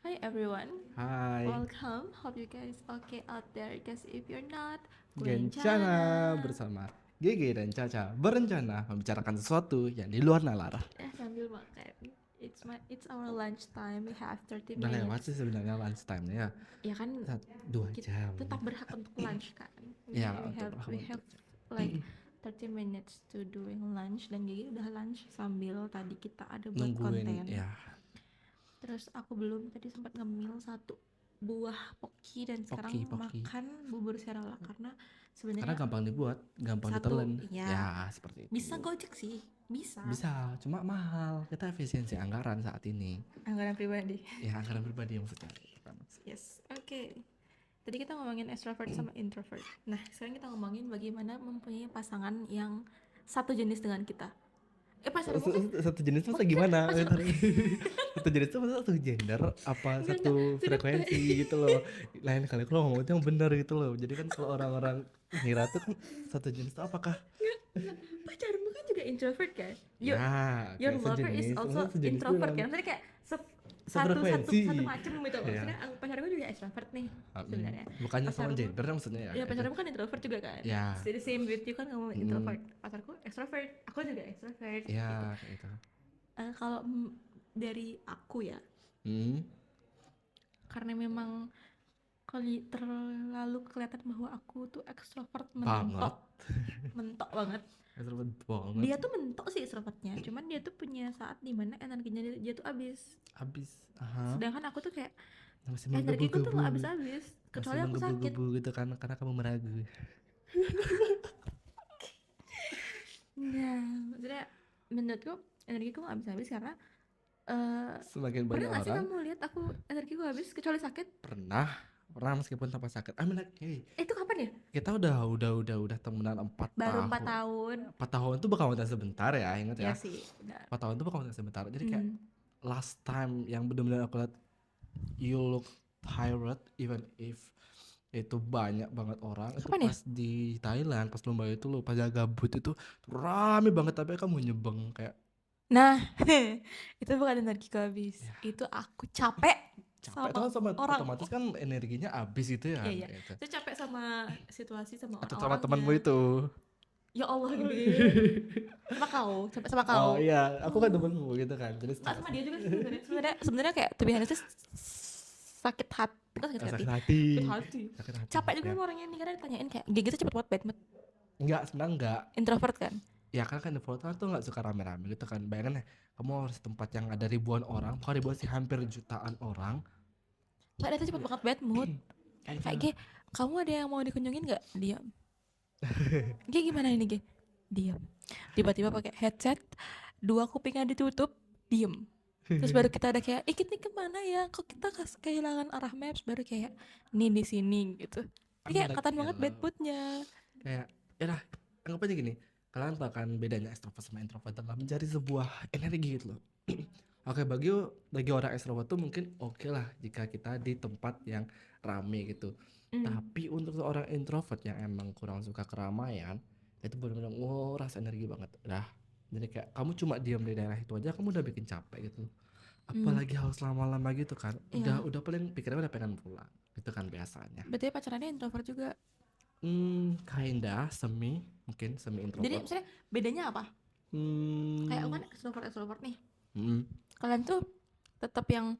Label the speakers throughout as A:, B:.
A: Hi everyone,
B: Hai,
A: welcome. Hope you guys okay out there. Because if you're not,
B: Gencana
A: Kuencana.
B: bersama Gege dan Caca berencana membicarakan sesuatu yang di luar nalar.
A: Sambil makan. It's our lunch time. We have 30
B: Udah lewat
A: minutes.
B: sih sebenarnya lunch time-nya.
A: Ya kan
B: 2 jam.
A: tetap berhak untuk lunch kan.
B: Ya,
A: We
B: untuk
A: have we
B: berhubung
A: have like 30 minutes to doing lunch dan Gigi udah lunch sambil tadi kita ada buat
B: nungguin
A: konten.
B: ya.
A: Terus aku belum tadi sempat ngemil satu buah poki dan sekarang
B: Poki.
A: makan bubur serala karena
B: Karena
A: sebenarnya
B: gampang dibuat, gampang
A: satu
B: ditelan.
A: ya
B: Ya, seperti itu.
A: bisa gojek sih bisa
B: Bisa, cuma mahal. Kita efisiensi anggaran saat ini.
A: anggaran pribadi.
B: Ya, anggaran pribadi maksudnya.
A: Yes, oke. Tadi kita ngomongin extrovert sama introvert. Nah sekarang kita ngomongin bagaimana mempunyai pasangan yang satu jenis dengan kita. Pacarmu kan
B: Satu jenis masa
A: kan
B: gimana?
A: pacar
B: Satu jenis itu masa satu gender apa
A: enggak
B: satu
A: sudah
B: frekuensi gitu loh. Lain kali kalau ngomong itu yang benar gitu loh. Jadi kan kalau orang-orang ngira tuh kan satu jenis itu apakah
A: enggak, pacarmu kan juga introvert kan.
B: ya
A: Your
B: kayak
A: lover is
B: sejenis,
A: also
B: maksudnya sejenis tuh
A: introvert
B: dalam
A: kan. Maksudnya kayak satu satu
B: sefrekuensi.
A: satu macam gitu.
B: Ya.
A: Maksudnya pacar gue juga extrovert nih sebenarnya.
B: Bukannya sama
A: Pacarmu
B: gender maksudnya ya.
A: ya
B: Itu.
A: pacarmu kan introvert juga kan.
B: Ya.
A: Jadi same with you kan kamu introvert. Pacarku extrovert, aku juga extrovert gitu.
B: Ya, kayak itu.
A: Kalau dari aku ya,
B: Hmm.
A: karena memang kalau terlalu kelihatan bahwa aku tuh extrovert
B: Banget.
A: mentok banget.
B: Extrovert banget.
A: Dia tuh mentok sih extrovertnya, cuman dia tuh punya saat dimana energinya dia tuh habis.
B: Habis. Aha.
A: Sedangkan aku tuh kayak
B: Masih
A: energiku tuh nggak
B: menggebu-gebu.
A: habis-habis,
B: Masih
A: kecuali aku sakit.
B: menggebu-gebu gitu kan karena kamu meragu.
A: Nah, maksudnya menurutku energiku nggak habis-habis karena
B: Semakin
A: pernah
B: banyak
A: nggak sih
B: orang
A: kamu lihat aku energiku habis kecuali sakit?
B: pernah meskipun tanpa sakit. I mean like, hey,
A: Itu kapan ya?
B: kita udah temenan 4
A: Baru 4
B: tahun.
A: tahun.
B: 4 tahun tuh bukan waktu sebentar ya, ingat
A: Ya
B: ya.
A: sih, benar.
B: 4 tahun tuh bukan waktu sebentar. Jadi kayak last time yang benar-benar aku lihat you look tired even if itu banyak banget orang. Itu
A: Kapan ya?
B: pas di Thailand, pas lomba itu loh, pas gabut itu rame banget tapi kamu nyebeng kayak
A: Nah, itu bukan energiku habis.
B: ya,
A: Itu aku capek
B: capek
A: sama
B: sama
A: orang.
B: otomatis kan energinya habis gitu ya.
A: Iya, iya.
B: Gitu.
A: Itu capek sama situasi sama
B: Atau sama
A: orang-orangnya.
B: temanmu itu.
A: Ya Allah gede. Sama kau, capek sama
B: Oh
A: kau.
B: iya, aku kan temenmu gitu kan. Jadi
A: Nggak sama dia juga sih sebenarnya. Sebenarnya kayak to be honest sakit hati. Bukan sakit hati.
B: sakit hati.
A: Sakit hati.
B: Sakit hati.
A: Capek juga
B: ya.
A: sama orangnya nih karena ditanyain kayak gigi tuh cepet banget bad mood.
B: Enggak, sebenarnya enggak.
A: Introvert kan?
B: Ya kan introvert tuh enggak suka rame-rame gitu kan. Bayangkan ya, kamu harus di tempat yang ada ribuan orang, bukan ribuan sih, hampir jutaan orang.
A: Kayak dia tuh cepet banget bad mood. Kayak G, kamu ada yang mau dikunjungin nggak? Diam. G gimana ini G? Diam. Tiba-tiba pakai headset, 2 kupingnya ditutup, diem. Terus baru kita ada kayak, kita nih kemana ya? Kok kita kehilangan arah maps? Baru kayak, nih di sini gitu. Ini kayak kelihatan banget bad moodnya.
B: Kayak, ya lah, anggap aja gini. Kalian tahu kan bedanya extrovert sama introvert dalam mencari sebuah energi gitu loh. Oke, bagi orang extrovert tuh mungkin oke lah jika kita di tempat yang rame gitu. Tapi untuk seorang introvert yang emang kurang suka keramaian, itu benar-benar nguras energi banget. Dah, jadi kayak kamu cuma diam di daerah itu aja kamu udah bikin capek gitu. Apalagi harus lama-lama gitu kan.
A: Iya.
B: Udah paling pikirnya udah pengen pulang. Itu kan biasanya.
A: Berarti pacarannya introvert juga.
B: Kinda mungkin semi introvert.
A: Jadi misalnya bedanya apa? Kayak aku kan extrovert nih. Kalian tuh tetap yang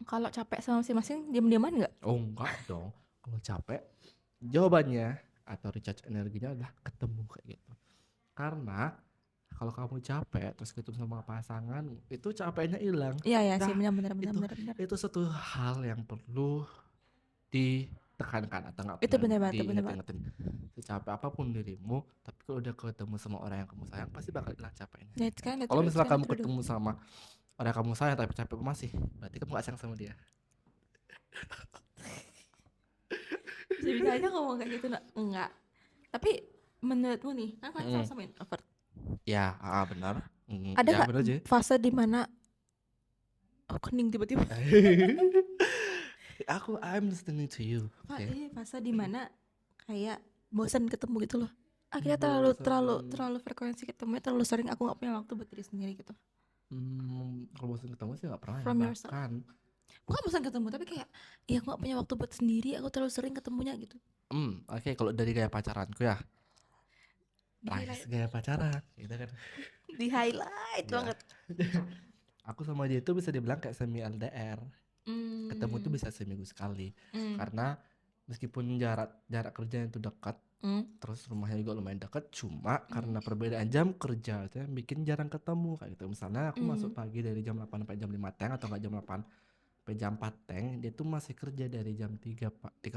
A: kalau capek sama masing-masing diam-diaman nggak?
B: Oh enggak dong. Kalau capek, jawabannya atau recharge energinya adalah ketemu kayak gitu. Karena kalau kamu capek terus ketemu sama pasangan, itu capeknya hilang.
A: Iya
B: Dah,
A: sih benar.
B: itu satu hal yang perlu ditekankan atau nggak
A: Itu benar banget.
B: diinget-ingetin. Secapek apapun dirimu, tapi kalau udah ketemu sama orang yang kamu sayang pasti bakal hilang capeknya.
A: That's kinda
B: Kalau
A: true,
B: misalnya
A: it's kinda
B: kamu
A: true.
B: ketemu sama orang yang kamu sayang tapi capek masih, berarti kamu gak sayang sama dia.
A: Bisa aja ngomong kayak gitu enggak. Tapi menurutmu nih, kan kalian sama-sama introvert.
B: Ya, benar.
A: Ada
B: Ya
A: nggak
B: benar aja.
A: fase dimana kening tiba-tiba?
B: I'm listening to you.
A: Fase dimana kayak bosan ketemu gitu loh. Akhirnya terlalu frekuensi ketemu, terlalu sering aku nggak punya waktu buat diri sendiri gitu.
B: Kalau bosan ketemu sih nggak pernah ya.
A: From yourself.
B: Bahkan
A: bukan bosan ketemu tapi kayak ya aku nggak punya waktu buat sendiri, aku terlalu sering ketemunya gitu.
B: Oke, kalau dari gaya pacaranku ya,
A: Di
B: nice
A: highlight,
B: gaya pacaran, gitu kan.
A: di highlight
B: Ya,
A: banget.
B: aku sama dia itu bisa dibilang kayak semi LDR. Ketemu tuh
A: Hmm,
B: bisa seminggu sekali.
A: hmm,
B: Karena meskipun jarak jarak kerjanya itu dekat,
A: hmm,
B: terus rumahnya juga lumayan dekat, cuma
A: hmm,
B: karena perbedaan jam kerja itu yang bikin jarang ketemu kayak gitu. Misalnya aku masuk
A: hmm,
B: pagi dari jam 8 sampai jam 5 teng, atau enggak jam 8 sampai jam 4 teng, dia tuh masih kerja dari jam 3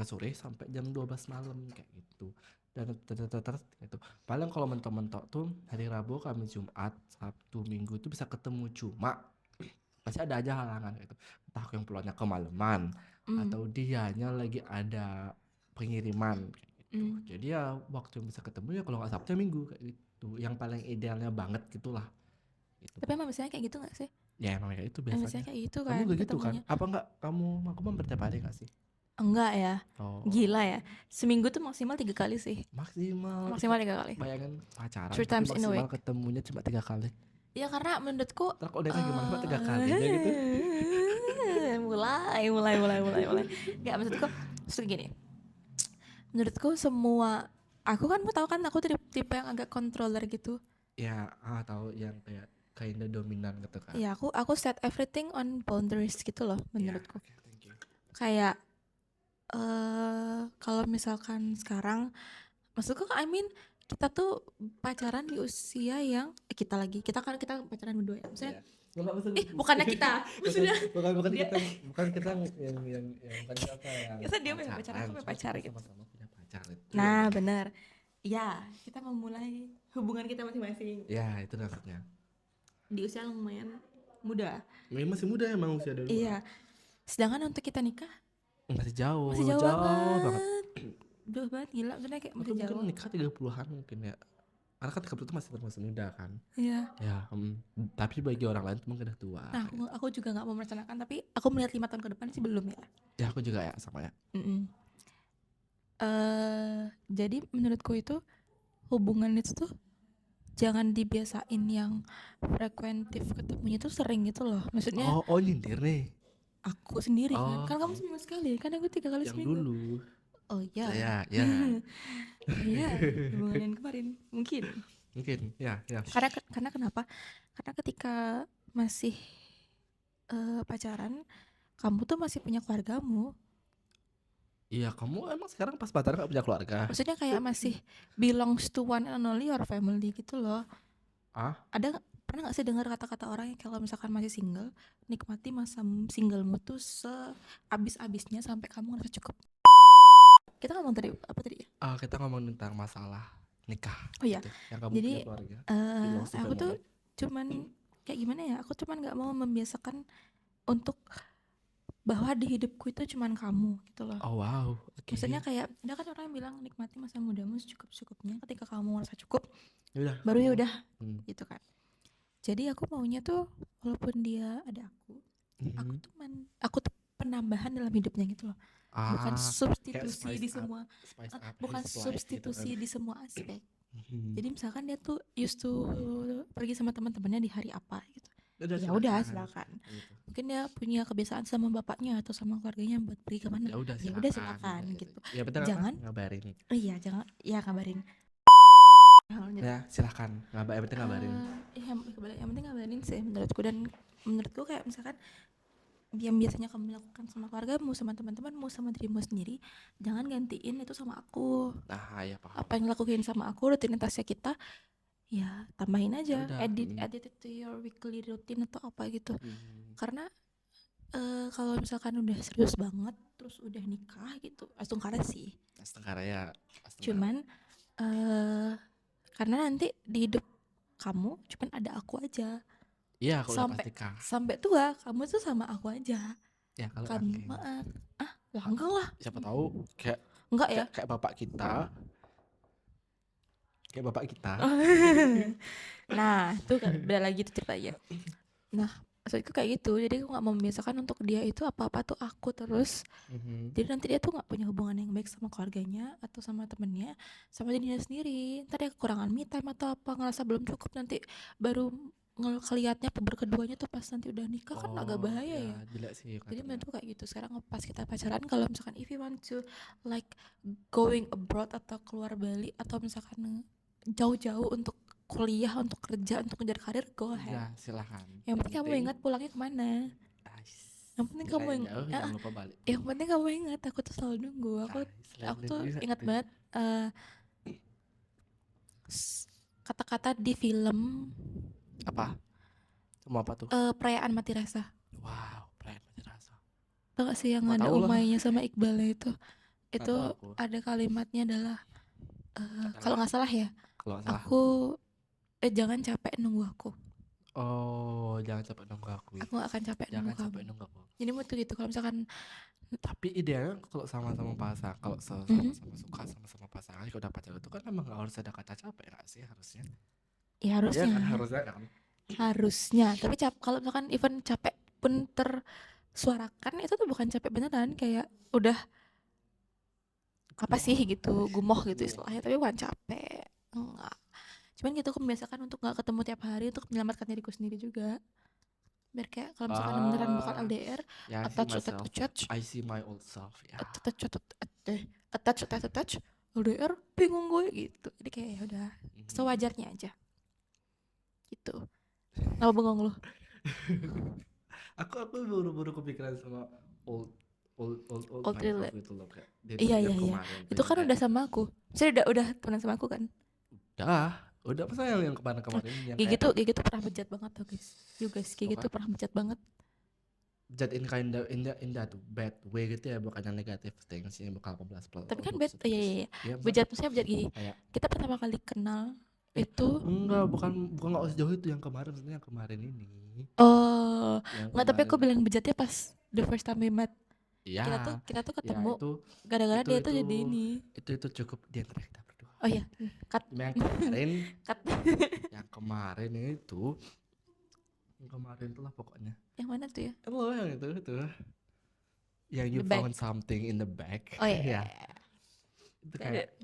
B: sore sampai jam 12 malam kayak gitu. Dan terus gitu. Paling kalau mentok-mentok tuh hari Rabu, Kamis, Jumat, Sabtu, Minggu itu bisa ketemu, cuma pasti ada aja halangan gitu. Entah aku yang pulangnya kemalaman,
A: hmm,
B: atau dianya lagi ada pengiriman kayak gitu.
A: hmm.
B: Jadi ya waktu yang bisa ketemu ya kalau nggak Sabtu ya Minggu kayak gitu. Yang paling idealnya banget gitulah. Gitu.
A: Tapi emang biasanya kayak gitu nggak sih?
B: Ya emang kayak itu
A: Emang biasanya
B: biasanya.
A: kayak gitu
B: Kamu
A: kan
B: gak gitu kan?
A: ketemunya?
B: Apa enggak kamu malam bertiap hari nggak sih?
A: Enggak ya, gila
B: Oh,
A: ya. Seminggu tuh maksimal 3 kali sih,
B: maksimal kita
A: maksimal 3 kali.
B: bayangin pacaran
A: Three
B: tapi
A: times in a
B: maksimal
A: week.
B: ketemunya cuma 3 kali.
A: Ya karena menurutku
B: Terus kalau nikah gimana? Cuma 3 kali aja gitu.
A: mulai. Nggak, maksudku, maksud gini. Menurutku semua, aku kan mau tahu kan aku tipe, tipe yang agak controller gitu.
B: Ya, tahu yang kayak kinda dominan gitu kan.
A: Ya aku set everything on boundaries gitu loh
B: Ya,
A: menurutku.
B: oke, thank you.
A: Kayak kalau misalkan sekarang, maksudku I mean kita tuh pacaran di usia yang kita kan kita pacaran berdua ya. Maksudnya
B: Ya. Enggak maksud
A: bukannya kita,
B: bukan
A: maksudnya
B: bukan
A: dia
B: kita, yang bukan siapa yang
A: kita dia punya pacar, aku punya
B: cuma
A: pacar
B: kita
A: gitu.
B: sama-sama punya pacar itu.
A: Nah, benar. Ya, kita memulai hubungan kita masing-masing
B: Ya, itu maksudnya.
A: di usia yang lumayan muda.
B: Masih muda emang usia dari luar.
A: Iya. Sedangkan untuk kita nikah
B: Masih jauh,
A: masih jauh
B: jauh banget.
A: banget. Jauh banget, gila. Maksudnya kayak
B: Maka
A: masih
B: mungkin
A: jauh.
B: nikah 30-an mungkin ya. Karena kan 30 itu masih termasuk muda kan.
A: Iya.
B: Ya, tapi bagi orang lain itu mungkin udah tua.
A: Nah, aku juga nggak mau merencanakan, tapi aku melihat 5 tahun ke depan sih belum ya.
B: Ya, aku juga ya sama ya.
A: Mm-mm. Jadi menurutku itu hubungan itu tuh jangan dibiasain yang frekuentif, ketemunya tuh sering gitu loh. Maksudnya
B: Oh, nyindir nih.
A: aku sendiri kan,
B: Oh,
A: kan kamu seminggu sekali, kan aku 3 kali
B: yang
A: seminggu.
B: dulu.
A: Oh iya,
B: Ya.
A: iya, hubungan yang kemarin mungkin.
B: Mungkin, ya.
A: Karena kenapa? Karena ketika masih pacaran, kamu tuh masih punya keluargamu.
B: Iya, kamu emang sekarang pas pacaran gak punya keluarga?
A: Maksudnya kayak masih belongs to one and only your family gitu loh.
B: Ah,
A: Pernah nggak sih dengar kata-kata orang yang kalau misalkan masih single, nikmati masa singlemu tuh seabis-abisnya sampai kamu ngerasa cukup. Kita ngomong tadi apa tadi ya?
B: kita ngomong tentang masalah nikah
A: Oh iya,
B: gitu. Yang kamu
A: jadi
B: punya keluarga. Belongs to
A: aku tuh
B: family.
A: cuman kayak gimana ya? Aku cuman nggak mau membiasakan untuk bahwa di hidupku itu cuman kamu gitu loh.
B: Oh, wow. Oke.
A: Maksudnya kayak ada kan orang yang bilang nikmati masa mudamu secukup-cukupnya, ketika kamu merasa cukup
B: Ya udah.
A: baru ya udah
B: Hmm.
A: gitu kan. Jadi aku maunya tuh walaupun dia ada
B: Mhm.
A: aku tuh penambahan dalam hidupnya gitu loh. Bukan
B: Kayak
A: substitusi
B: spice
A: di
B: up,
A: semua bukan
B: his life gitu kan.
A: substitusi di semua aspek.
B: Mhm.
A: Jadi misalkan dia tuh used to pergi sama teman-temannya di hari apa gitu. Ya udah silakan.
B: Gitu.
A: Mungkin dia punya kebiasaan sama bapaknya atau sama keluarganya buat pergi kemana.
B: Ya udah
A: Ya udah silakan gitu.
B: Ya betul apa?
A: Jangan,
B: Ngabarin.
A: iya jangan, ya kabarin.
B: Ya, silakan. Yang penting ngabarin.
A: Yang penting ngabarin sih menurutku, dan menurutku kayak misalkan yang biasanya kamu lakukan sama keluargamu, sama teman-temanmu, sama dirimu sendiri, jangan gantiin itu sama aku.
B: Nah, ya paham.
A: Apa yang lakuin sama aku, rutinitasnya kita, ya tambahin aja,
B: udah,
A: edit it to your weekly routine atau apa gitu.
B: Hmm.
A: Karena kalau misalkan udah serius banget terus udah nikah gitu, langsung karet sih.
B: Astagfirullah ya.
A: Cuman karena nanti di hidup kamu cuman ada aku aja.
B: Iya, kalau udah
A: Sampai
B: pas nikah.
A: sampai tua kamu tuh sama aku aja.
B: Ya kalau
A: Kamu
B: langgeng.
A: langgeng lah.
B: Siapa tahu kayak
A: Enggak ya?
B: kayak bapak kita. Kayak bapak kita.
A: Nah, itu kan beda lagi tuh ceritanya. Nah, maksudku kayak gitu. Jadi aku nggak membiasakan untuk dia itu apa-apa tuh aku terus.
B: Mhm.
A: Jadi nanti dia tuh nggak punya hubungan yang baik sama keluarganya atau sama temennya, sama dirinya sendiri. Ntar dia kekurangan me time atau apa, ngerasa belum cukup, nanti baru ngelihatnya berkeduanya tuh pas nanti udah nikah kan agak bahaya ya.
B: gila sih
A: Jadi
B: katanya.
A: menurutku kayak gitu. Sekarang pas kita pacaran, kalau misalkan if you want to like going abroad atau keluar Bali atau misalkan jauh-jauh untuk kuliah, untuk kerja, untuk ngejar karir, go ahead.
B: Ya silakan.
A: Yang penting kamu ingat pulangnya kemana. Yang penting kamu
B: Selain jauh jangan lupa balik.
A: yang penting kamu ingat, aku tuh selalu nunggu. Aku tuh ingat banget kata-kata di film
B: Apa? Semua apa tuh?
A: Perayaan Mati Rasa.
B: Wow, perayaan mati rasa.
A: Tau gak sih yang
B: Nggak
A: ada
B: tahu lah.
A: Umaynya sama Iqbalnya itu?
B: Nggak
A: Itu
B: tahu aku.
A: ada kalimatnya adalah kalau nggak salah ya,
B: Kalau nggak salah.
A: aku jangan capek nunggu aku.
B: Oh, jangan capek nunggu aku.
A: Aku gak akan capek
B: Jangan
A: nunggu
B: capek
A: kamu.
B: nunggu aku.
A: Jadi menurut gitu kalau misalkan
B: Tapi idealnya kalau sama-sama pasang, kalau sama-sama suka sama-sama pasangan, kalau udah pacaran itu kan emang nggak harus ada kata capek nggak sih harusnya?
A: ya
B: Iya kan
A: harusnya
B: harusnya kan.
A: harusnya. Tapi kalau misalkan even capek pun tersuarakan, itu tuh bukan capek beneran, kayak udah apa sih gitu, gumoh gitu istilahnya, tapi bukan capek. Enggak. Cuman gitu aku membiasakan untuk gak ketemu tiap hari untuk menyelamatkan diriku sendiri juga. Biar kayak kalau misalkan beneran bakal LDR,
B: Ya, I see
A: attach,
B: myself.
A: attach,
B: I see my old self. Ya.
A: attach, LDR, bingung gue gitu. Jadi kayak ya udah sewajarnya aja. Gitu. Kenapa bengong lu?
B: Aku buru-buru kepikiran sama old
A: Old
B: myself itu loh kayak
A: Iya.
B: yang kemarin
A: Itu kan udah sama aku. Saya udah temenan sama aku kan.
B: udah masa yang kemarin yang
A: Gigi
B: kayak
A: tuh pernah bejat banget tuh guys. Juga Gigi tuh pernah bejat banget.
B: bad in kind of in that bad way gitu ya, bukan yang negative things yang bakal keblas.
A: Tapi kan iya.
B: Ya,
A: Bejat maksudnya bejat gini.
B: kayak
A: Kita pertama kali kenal itu
B: bukan nggak sejauh itu yang kemarin, maksudnya yang kemarin ini. Yang
A: nggak, tapi aku
B: kemarin.
A: bilang bejatnya pas the first time we met.
B: Iya.
A: Kita tuh
B: Ya,
A: ketemu
B: itu
A: gara-gara dia tuh jadi ini.
B: itu cukup di antara kita berdua.
A: Oh iya, cut.
B: Yang kemarin
A: Cut.
B: yang kemarin itu lah pokoknya.
A: Yang mana tuh ya?
B: Lo yang itu yang you
A: The bag.
B: found something in the back.
A: Oh iya.
B: Ya, itu kayak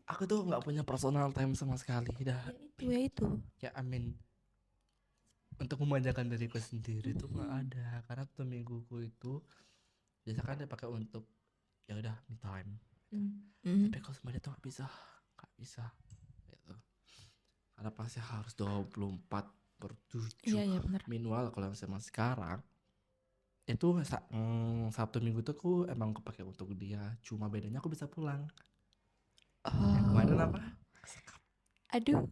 B: aku tuh nggak punya personal time sama sekali dah.
A: Ya itu.
B: Ya I mean, untuk memanjakan diriku sendiri tuh nggak ada, karena tuh mingguku itu biasa kan dia pakai untuk ya udah me time. Tapi kalau sebenarnya tuh nggak bisa gitu. Karena pasti harus 24/7.
A: Iya benar.
B: Minimal kalau misalnya sekarang itu Sabtu Minggu tuh aku emang kepake untuk dia, cuma bedanya aku bisa pulang. Yang kemarin apa? Sekap.
A: Aduh,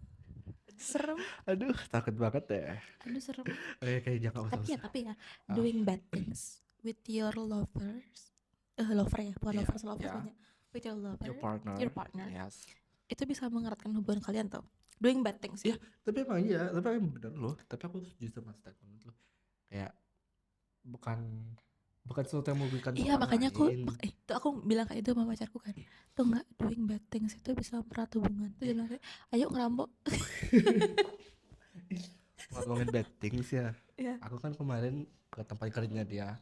A: serem.
B: Aduh, takut banget deh.
A: Aduh serem.
B: Kayak jangan usah.
A: Tapi ya doing bad things with your lovers, lover ya, bukan lovers banyak. With your lover,
B: Your partner. Yes.
A: Itu bisa mengeratkan hubungan kalian tau. Doing bad things.
B: Iya, tapi emang bener loh. Tapi aku setuju sama statement lo. Kayak bukan sesuatu yang merugikan
A: Iya,
B: orang
A: makanya
B: lain.
A: aku bilang kayak itu sama pacarku kan. Tuh enggak, doing bad things itu bisa mempererat hubungan. Tuh dia bilang kayak, ayo ngerampok.
B: Ngomongin bad things ya.
A: Iya.
B: Aku kan kemarin ke tempat kerjanya dia.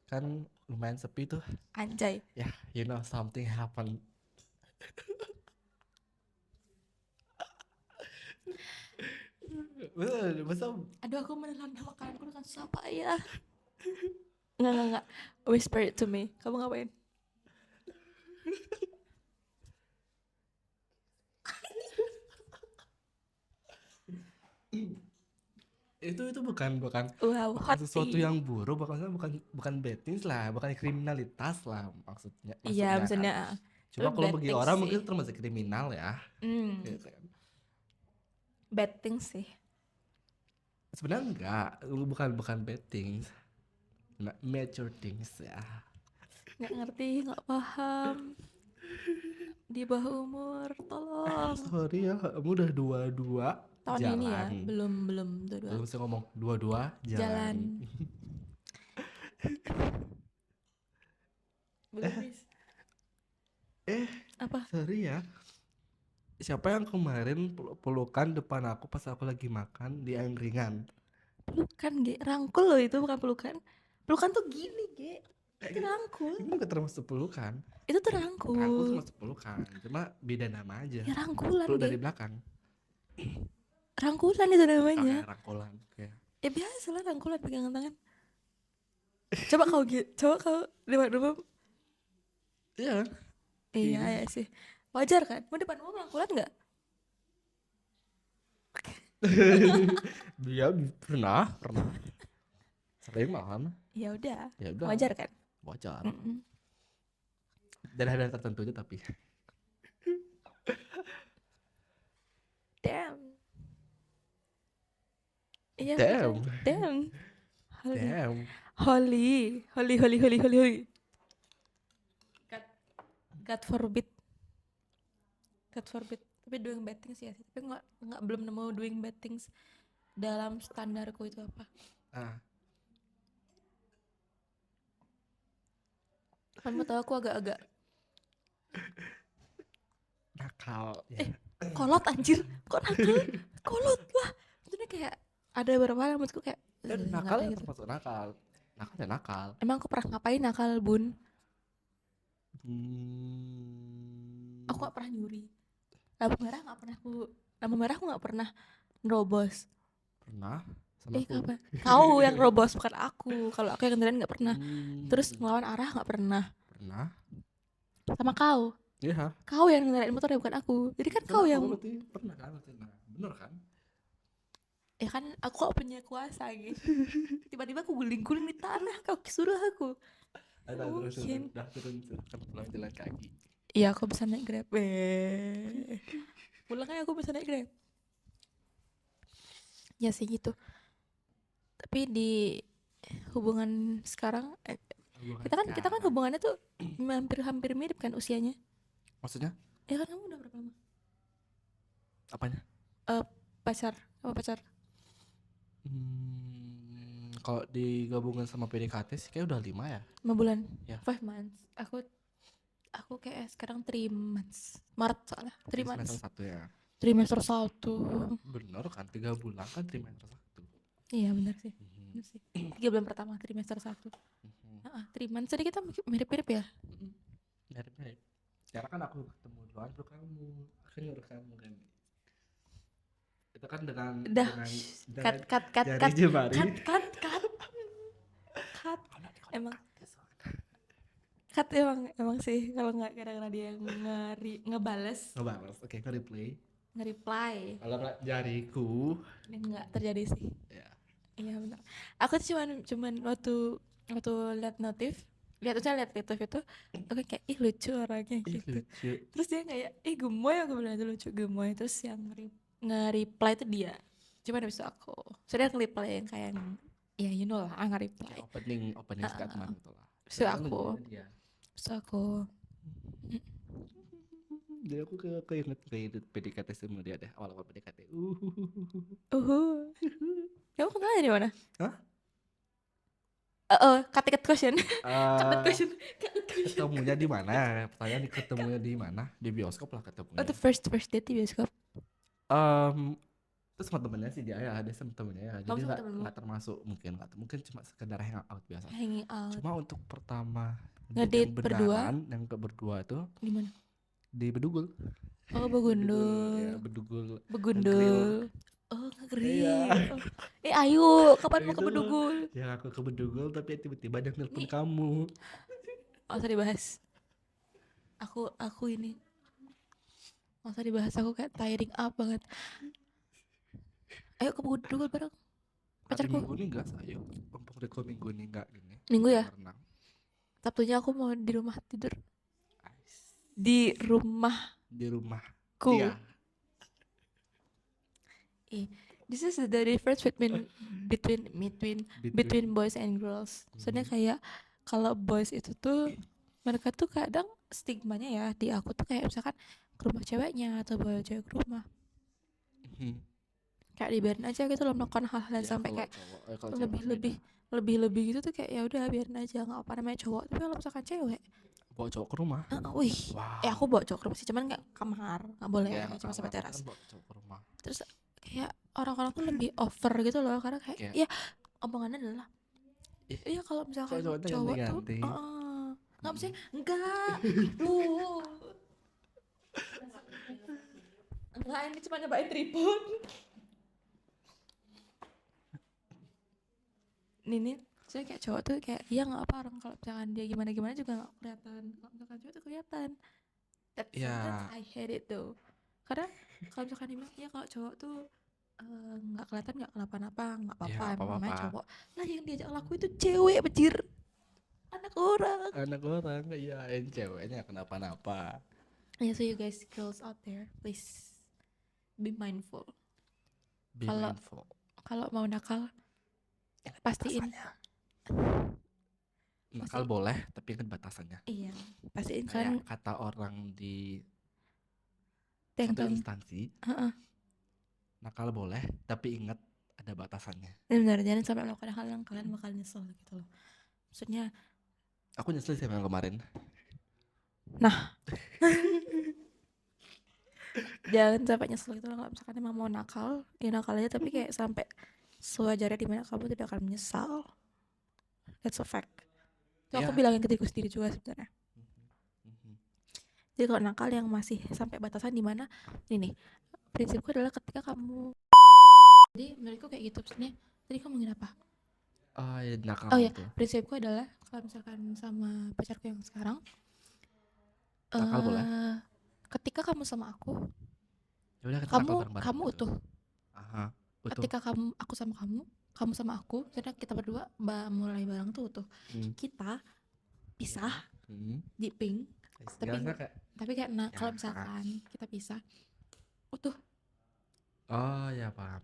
B: Kan lumayan sepi tuh.
A: Anjay.
B: Ya, you know something happen. Masa
A: Aduh, aku menelan makananku dengan susah payah. Enggak. Whisper it to me. Kamu ngapain?
B: itu bukan
A: Wow, hot
B: sesuatu
A: tea.
B: yang buruk, bukan bad things lah, bukan kriminalitas lah maksudnya
A: Iya, maksudnya
B: kan. Cuma kalau
A: bad
B: bagi
A: things
B: orang
A: sih.
B: mungkin termasuk kriminal ya. Gitu kan.
A: Bad things sih.
B: Sebenarnya enggak, bukan bad things, mature things ya.
A: Nggak ngerti, nggak paham. Di bawah umur, tolong.
B: Sorry ya, kamu udah 22
A: Tahun
B: jalan.
A: ini ya, belum 22.
B: Belum bisa ngomong 22 jalan.
A: Belum apa?
B: Sorry ya. Siapa yang kemarin pelukan depan aku pas aku lagi makan di angkringan?
A: Pelukan, Ge. Rangkul loh itu, bukan pelukan. Pelukan tuh gini, Ge. Itu rangkul.
B: Ini bukan termasuk pelukan.
A: Itu tuh rangkul.
B: Rangkul termasuk pelukan, cuma beda nama aja.
A: Ya rangkulan,
B: Peluk
A: Ge.
B: dari belakang.
A: Rangkulan itu
B: Oke,
A: namanya.
B: rangkulan. Oke.
A: Ya biasa lah rangkulan pegangan tangan. Coba kau coba kau depan.
B: Iya,
A: Iya
B: ini.
A: ya sih. Wajar kan? Mau depan umum rangkulan nggak?
B: Dia pernah, sering malahan.
A: Ya udah,
B: Ya udah,
A: wajar kan?
B: wajar.
A: Mm-mm.
B: Dan ada tertentu aja tapi.
A: Damn. Iya
B: Damn,
A: betul. Damn. Holy.
B: damn.
A: Holy. God, God forbid. God forbid. Tapi doing bad things ya sih. Tapi nggak belum nemu doing bad things dalam standarku itu apa.
B: Ah,
A: Kamu tahu aku agak-agak
B: nakal. Ya.
A: kolot anjir. Kok nakal? Kolot lah. Maksudnya kayak ada beberapa hal yang menurutku kayak
B: Dan nakal
A: ngapain
B: ya
A: gitu.
B: termasuk nakal. Nakal ya nakal.
A: Emang aku pernah ngapain nakal, Bun?
B: Hmm,
A: Aku gak pernah nyuri. Lampu merah aku gak pernah nerobos.
B: pernah sama aku.
A: Kapan? Kau yang nerobos bukan aku. Kalau aku yang ngendarain gak pernah. Terus ngelawan arah gak pernah.
B: Pernah.
A: Sama kau.
B: Iya.
A: Kau yang ngendarain motor ya bukan aku. Jadi kan kau yang
B: berarti pernah kan? Nah, bener kan?
A: ya kan aku gak punya kuasa gitu. Tiba-tiba aku guling-guling di tanah. Kau suruh aku.
B: Ada
A: Mungkin.
B: udah turun kan pulang jalan kaki.
A: Iya aku bisa naik Grab. Pulangnya aku bisa naik Grab. Ya sih gitu. Tapi di hubungan sekarang kita kan hubungannya tuh hampir mirip kan usianya.
B: Maksudnya?
A: Ya kan kamu udah berapa lama?
B: Apanya?
A: Pacar.
B: Kalau digabungin sama PDKT sih kayak udah 5 ya.
A: 5 bulan.
B: Ya.
A: 5 months. Aku kayak sekarang 3 months. Maret soalnya. 3 months.
B: Semester 1 ya.
A: Trimester 1.
B: Bener kan 3 bulan kan trimester 1.
A: Iya benar sih. 3 bulan pertama trimester 1. 3 months. Jadi kita mirip-mirip ya.
B: Mirip-mirip. Sekarang kan aku ketemu duluan baru kamu. Aku nyuruh kamu kan. Itu kan dengan
A: Cut.
B: jari jemari.
A: Cut. Emang sih kalau nggak kadang-kadang dia yang ngebales,
B: Oke, nge-replay.
A: nge-reply,
B: Kalau jariku
A: dan nggak terjadi sih.
B: ya.
A: Iya benar. Aku tuh cuman waktu lihat notif itu, aku kayak ih lucu orangnya gitu.
B: Lucu.
A: Terus dia kayak gemoy, aku bilang itu lucu gemoy. Terus yang nge-reply itu dia. Cuman habis itu aku sudah nge-reply yang kayak ya you know lah, nge-reply.
B: Opening statement gitu lah.
A: Terus aku
B: Jadi aku keinget PDKT sama dia deh, awal-awal PDKT.
A: Kamu kenal dari mana?
B: Hah?
A: Cut question.
B: Ketemunya di mana? Pertanyaan ketemunya di mana? Di bioskop lah ketemunya.
A: The first date di bioskop.
B: Terus sama temennya sih dia sama temennya ya. Jadi nggak termasuk mungkin cuma sekedar hangout biasa.
A: Hanging out.
B: Cuma untuk pertama
A: ngedate berdua,
B: yang berdua tuh
A: di mana?
B: di Bedugul.
A: Oh Begundul.
B: Ya, Bedugul.
A: Begundul. Oh ngegrill.
B: Iya.
A: Ayo kapan mau ke
B: Itu.
A: Bedugul?
B: Ya aku ke Bedugul tapi tiba-tiba dia nelpon kamu.
A: Oh usah dibahas. Aku ini nggak usah dibahas, aku kayak tiring up banget. Ayo ke Bedugul bareng pacarku.
B: Minggu ini enggak saya. Untuk minggu ini enggak gini.
A: Minggu ya?
B: Renang.
A: Sabtunya aku mau di rumah tidur. Di rumahku.
B: Iya.
A: This is the difference between boys and girls. Soalnya kayak kalau boys itu tuh mereka tuh kadang stigmanya ya di aku tuh kayak misalkan ke rumah ceweknya atau bawa cewek ke rumah. Kayak dibiarin aja gitu loh melakukan hal-hal yang sampai kayak lebih gitu tuh kayak ya udah biarin aja, nggak apa namanya cowok. Tapi kalau misalkan cewek
B: bawa cowok ke rumah.
A: Wow. Aku bawa cowok ke rumah sih, cuman nggak kamar, nggak boleh ya, cuma sampai teras.
B: Kan bawa cowok ke rumah.
A: Terus kayak orang-orang tuh lebih over gitu loh, karena kayak ya omongannya adalah iya kalau misalkan cowok tuh nggak mesti enggak enggak, ini cuma nyobain tripod. ini saya kayak cowok tuh kayak iya nggak apa orang kalau misalkan dia gimana gimana juga nggak kelihatan, kalau misalkan cowok tuh kelihatan. That sentence
B: Ya,
A: I hate it though, karena kalau misalkan dia bilang iya kalau cowok tuh nggak kelihatan nggak kenapa-napa nggak
B: ya
A: apa-apa
B: nggak
A: emang namanya
B: apa-apa.
A: cowok lah, yang diajak laku itu cewek bejir, anak orang.
B: Anak orang iyain ceweknya kenapa-napa.
A: Ya, so you guys girls out there please be mindful
B: Be
A: kalau
B: mindful.
A: mau nakal,
B: Ingat
A: pastiin
B: batasannya. Nakal
A: pasti
B: boleh, tapi ingat batasannya.
A: iya, pastiin
B: Kayak
A: kan
B: kata orang di
A: yang
B: satu
A: tahu.
B: instansi, nakal boleh, tapi ingat ada batasannya.
A: Benar, jangan sampai melakukan hal yang kalian bakal nyesel gitu loh. Maksudnya,
B: Aku nyesel sih yang kemarin.
A: nah, jangan sampai nyesel gitu loh. Kalau misalkan emang mau nakal, ya nakal aja, tapi kayak sampai sewajarnya dimana kamu tidak akan menyesal. That's a fact. Itu aku
B: Ya.
A: bilangin ke diriku sendiri juga sebenarnya.
B: Mhm.
A: Jadi kalau nakal yang masih sampai batasan dimana, ini nih, prinsipku adalah ketika kamu, jadi menurutku kayak gitu. Maksudnya, tadi kamu ngomongin apa?
B: Oh ya nakal
A: Oh ya,
B: tuh.
A: prinsipku adalah kalau misalkan sama pacarku yang sekarang,
B: Nakal boleh.
A: ketika kamu sama aku,
B: Ya udah kita nakal
A: kamu
B: bareng-bareng gitu.
A: utuh.
B: Aha, utuh.
A: Ketika aku sama kamu sama aku, karena kita berdua mulai bareng tuh utuh.
B: Hmm.
A: Kita pisah,
B: Hmm.
A: jiping,
B: Istilahnya kayak
A: tapi karena
B: ya.
A: kalau misalkan kita pisah, utuh
B: Oh ya paham.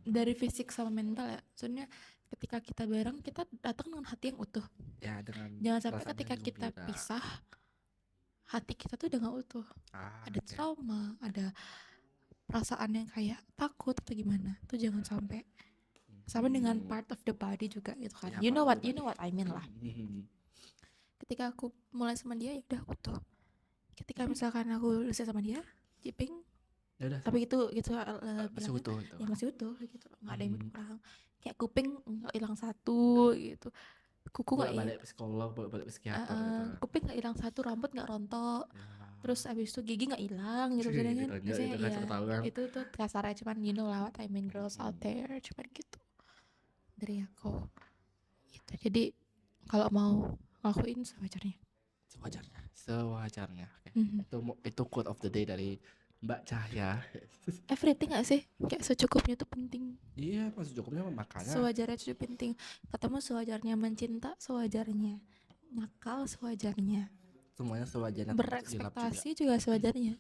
A: dari fisik sama mental ya. Soalnya ketika kita bareng, kita datang dengan hati yang utuh.
B: Ya dengan
A: Jangan sampai
B: perasaan
A: ketika
B: yang
A: kita
B: gembira.
A: pisah, hati kita tuh udah gak utuh. Ada
B: Oke.
A: trauma, ada perasaan yang kayak takut atau gimana. Itu jangan sampai. Sama dengan part of the body juga gitu kan.
B: Ya,
A: You know
B: part of
A: what
B: the body.
A: I mean lah. Ketika aku mulai sama dia ya udah utuh. Ketika misalkan aku selesai sama dia, jiping,
B: Ya udah.
A: tapi gitu
B: masih
A: bilangnya,
B: utuh itu.
A: ya masih utuh gitu, nggak ada yang berkurang. Kayak kuping nggak hilang satu gitu, kuku nggak
B: Bolak-balik psikolog, bolak-balik psikiater gitu.
A: kuping nggak hilang satu, rambut nggak rontok,
B: Ya.
A: terus abis itu gigi nggak hilang gitu. Sedangkan
B: Gitu,
A: biasanya
B: itu kan
A: ya
B: tahu kan.
A: itu tuh kasarnya, cuman you know lah what I mean girls out there, cuman gitu dari aku gitu. Jadi kalau mau ngelakuin sewajarnya.
B: Sewajarnya. Oke.
A: Mhm.
B: Itu quote of the day dari Mbak Cahya.
A: Everything gak sih? Kayak secukupnya tuh penting.
B: Iya, maksud cukupnya makanya
A: Sewajarnya itu penting. Katamu sewajarnya mencinta, sewajarnya nakal, sewajarnya
B: semuanya sewajarnya termasuk dilap juga.
A: berekspektasi juga sewajarnya.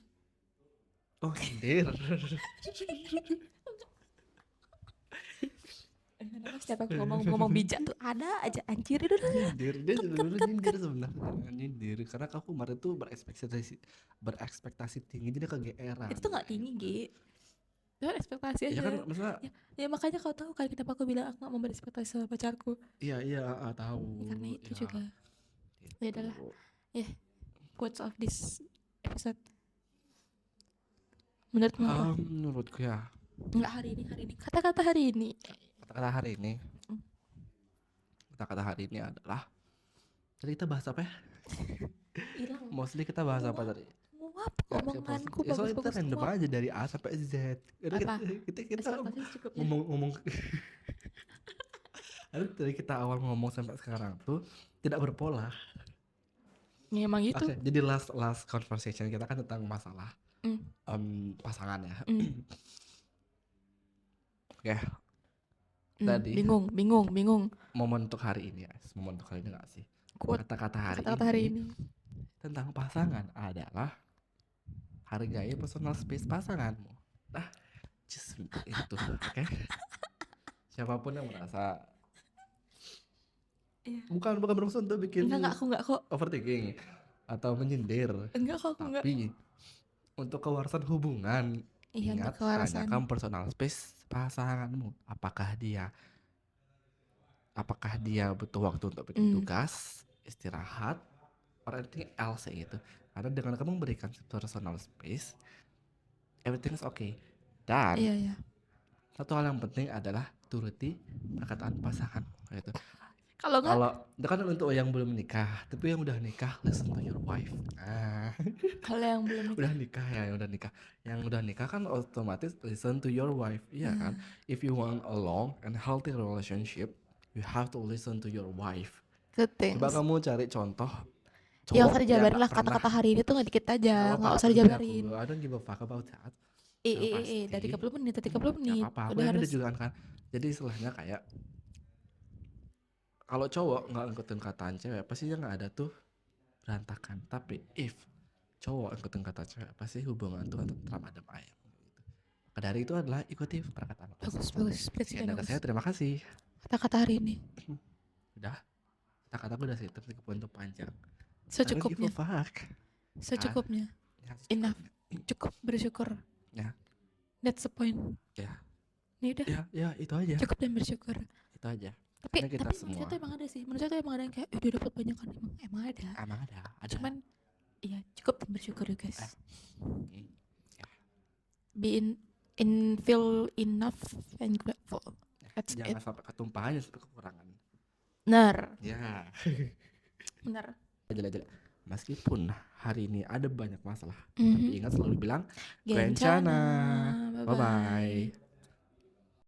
B: Oh, nyindir.
A: Kenapa setiap aku ngomong bijak tuh ada aja anjir itu.
B: Nyindir, dia sebenarnya nyindir sebenarnya. Nyindir karena aku kemarin tuh berekspektasi tinggi jadi kegeeran.
A: Itu tuh nggak tinggi, Gi. Itu kan ekspektasi
B: Ya
A: aja.
B: kan maksudnya
A: Ya makanya kau tahu kan kenapa aku bilang aku gak mau berekspektasi sama pacarku.
B: iya tahu.
A: Ya, karena itu
B: Ya,
A: juga.
B: gitu.
A: Ya adalah. Ya, quotes of this episode. Menurutmu apa?
B: Menurutku ya
A: Enggak hari ini. Kata-kata hari ini.
B: kata-kata hari ini. Kata-kata hari ini adalah tadi kita bahas apa ya?
A: Hilang.
B: Mostly kita bahas apa tadi?
A: Nguap
B: Ya,
A: omonganku
B: ya, soalnya kita
A: bagus-bagus
B: random
A: nguap.
B: aja dari A sampai Z. Karena
A: Apa?
B: kita
A: Ekspektasi secukupnya.
B: ngomong dari kita awal ngomong sampai sekarang tuh tidak berpola.
A: Ya emang gitu.
B: Oke, jadi last conversation kita kan tentang masalah pasangan ya. Oke. Tadi
A: Bingung.
B: momen untuk hari ini ya. Momen untuk hari ini gak sih?
A: Quote
B: Kata-kata
A: kata-kata hari ini.
B: tentang pasangan adalah hargai personal space pasanganmu. Nah, just itu, oke? Siapapun yang merasa
A: Iya.
B: bukan bermaksud untuk bikin
A: Enggak, aku enggak kok.
B: overthinking atau menyindir.
A: Enggak kok, aku enggak.
B: Tapi untuk kewarasan hubungan,
A: Iya,
B: ingat
A: untuk kewarasan.
B: tanyakan personal space pasanganmu. Apakah dia butuh waktu untuk bikin tugas, istirahat, or anything else gitu. Karena dengan kamu memberikan personal space, everything is okay. Dan
A: Iya.
B: satu hal yang penting adalah turuti perkataan pasangan gitu.
A: Kalau enggak,
B: Kalau itu kan untuk yang belum nikah, tapi yang udah nikah listen to your wife.
A: kalau yang belum nikah,
B: Udah nikah ya, yang udah nikah kan otomatis listen to your wife, iya kan? If you want a long and healthy relationship, you have to listen to your wife.
A: Good
B: Coba
A: things.
B: kamu cari contoh
A: Ya
B: cowok
A: usah
B: yang
A: dijabarin
B: nggak
A: lah
B: pernah.
A: kata-kata hari ini tuh nggak dikit
B: Nggak
A: aja,
B: apa-apa,
A: nggak usah
B: dengerin
A: dijabarin.
B: aku. I don't give a fuck about that.
A: Eh,
B: Yang
A: eh,
B: pasti,
A: udah 30 menit, udah 30
B: nggak
A: menit.
B: apa-apa. Aku
A: Udah
B: yang
A: harus
B: ada juga kan. Jadi istilahnya kayak kalau cowok nggak ngikutin kataan cewek, pastinya nggak ada tuh berantakan. Tapi if cowok ngikutin kata cewek, pasti hubungan tuh akan tentram adem ayem. Gitu. Maka dari itu adalah ikuti perkataan Allah.
A: bagus,
B: Sekian
A: prinsipnya
B: dari
A: bagus.
B: saya, terima kasih.
A: Kata-kata hari ini
B: Udah, kata-kataku udah sih, tapi poin tuh panjang. I don't give a
A: secukupnya,
B: fuck.
A: secukupnya.
B: Ya,
A: Enough. Cukup bersyukur.
B: Ya.
A: That's the point.
B: Ya.
A: Ini udah
B: Ya, itu aja.
A: cukup dan bersyukur.
B: Itu aja.
A: Tapi
B: Karena kita
A: manusia
B: semua
A: tuh emang ada sih. Manusia tuh emang ada yang kayak dia dapat banyak kan, emang ada.
B: emang ada.
A: Cuman ya cukup dan bersyukur ya guys.
B: Hmm.
A: Be in feel enough and grateful. That's it.
B: Jangan sampai ketumpahan, jangan sampai kekurangan.
A: Benar.
B: Ya.
A: Benar.
B: Jelek-jelek. Meskipun hari ini ada banyak masalah,
A: Mhm.
B: tapi ingat selalu bilang
A: Gencana.
B: Kencana. Bye bye.